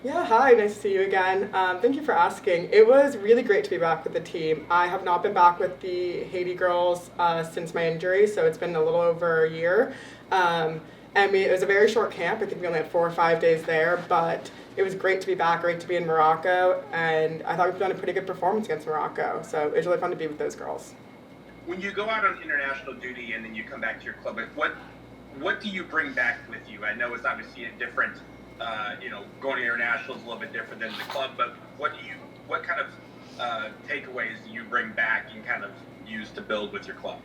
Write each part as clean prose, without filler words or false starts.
Yeah, hi, nice to see you again. Thank you for asking. It was really great to be back with the team. I have not been back with the Haiti girls since my injury, so it's been a little over a year. Um, it was a very short camp. I think we only had 4 or 5 days there, but it was great to be back, great to be in Morocco, and I thought we've done a pretty good performance against Morocco. So it was really fun to be with those girls. When you go out on international duty and then you come back to your club, like what do you bring back with you? I know it's obviously a different, going international is a little bit different than the club, but what kind of takeaways do you bring back and kind of use to build with your club?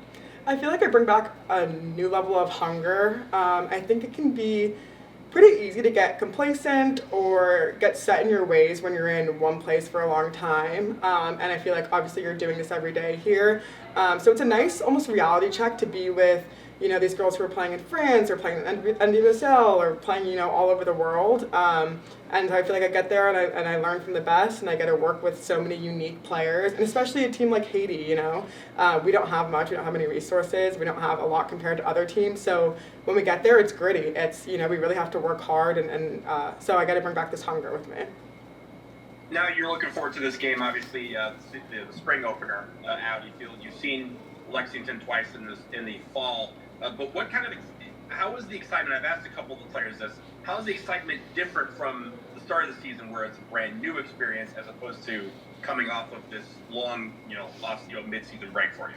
I feel like I bring back a new level of hunger. I think it can be pretty easy to get complacent or get set in your ways when you're in one place for a long time. And I feel like obviously you're doing this every day here. So it's a nice almost reality check to be with, these girls who are playing in France or playing in NWSL or playing, all over the world. And I feel like I get there and I learn from the best and I get to work with so many unique players, and especially a team like Haiti. We don't have much, we don't have many resources, we don't have a lot compared to other teams. So when we get there, it's gritty. It's, we really have to work hard, and so I got to bring back this hunger with me. Now you're looking forward to this game, obviously, the spring opener, Audi Field. You've seen Lexington twice in the fall, but how is the excitement? I've asked a couple of the players this. How is the excitement different from the start of the season, where it's a brand new experience, as opposed to coming off of this long, mid-season break for you?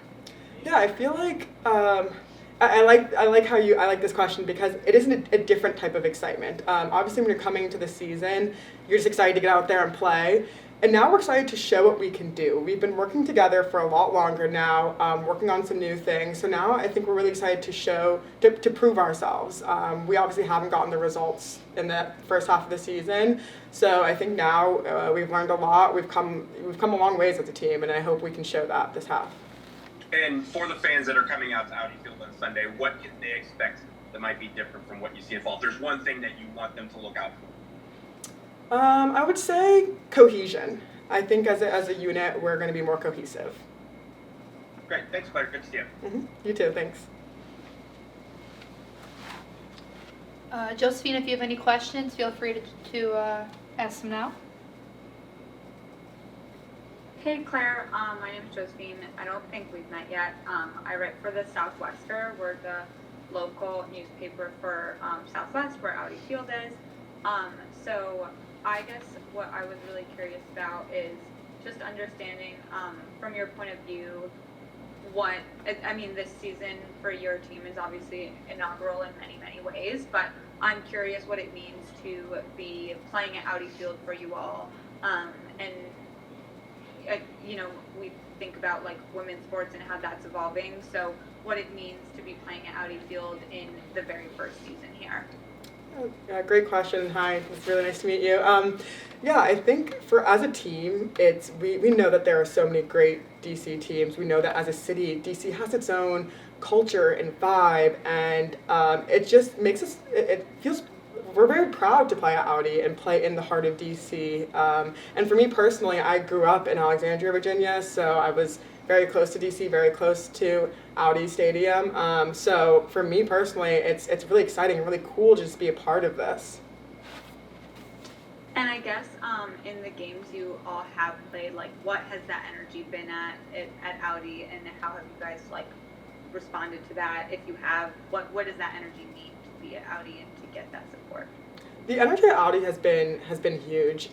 Yeah, I feel like I like this question because it isn't a different type of excitement. Obviously, when you're coming into the season, you're just excited to get out there and play. And now we're excited to show what we can do. We've been working together for a lot longer now, working on some new things. So now I think we're really excited to prove ourselves. We obviously haven't gotten the results in the first half of the season. So I think now we've learned a lot. We've come a long ways as a team, and I hope we can show that this half. And for the fans that are coming out to Audi Field on Sunday, what can they expect that might be different from what you see in fall? If there's one thing that you want them to look out for. I would say cohesion. I think as a unit, we're going to be more cohesive. Great. Thanks, Claire. Good to see you. You too. Thanks. Josephine, if you have any questions, feel free to ask them now. Hey Claire, my name is Josephine. I don't think we've met yet. I write for the Southwester. We're the local newspaper for Southwest, where Audi Field is. So I guess what I was really curious about is just understanding from your point of view this season for your team is obviously inaugural in many, many ways, but I'm curious what it means to be playing at Audi Field for you all. We think about like women's sports and how that's evolving. So what it means to be playing at Audi Field in the very first season here. Yeah, great question. Hi, it's really nice to meet you. I think as a team, we know that there are so many great DC teams. We know that as a city, DC has its own culture and vibe, and it just makes us. It feels we're very proud to play at Audi and play in the heart of DC. And for me personally, I grew up in Alexandria, Virginia, so I was very close to DC, very close to Audi Stadium. So for me personally, it's really exciting and really cool just to be a part of this. And I guess in the games you all have played, like what has that energy been at Audi, and how have you guys responded to that? If you have, what does that energy mean to be at Audi and to get that support? The energy at Audi has been huge.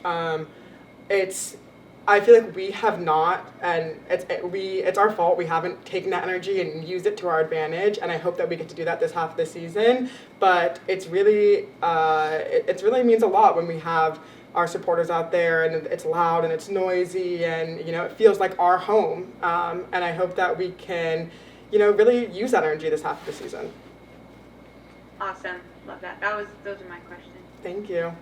I feel like we have not, and it's our fault. We haven't taken that energy and used it to our advantage, and I hope that we get to do that this half of the season. But it's really means a lot when we have our supporters out there, and it's loud and it's noisy, and it feels like our home. And I hope that we can, really use that energy this half of the season. Awesome, love that. Those are my questions. Thank you.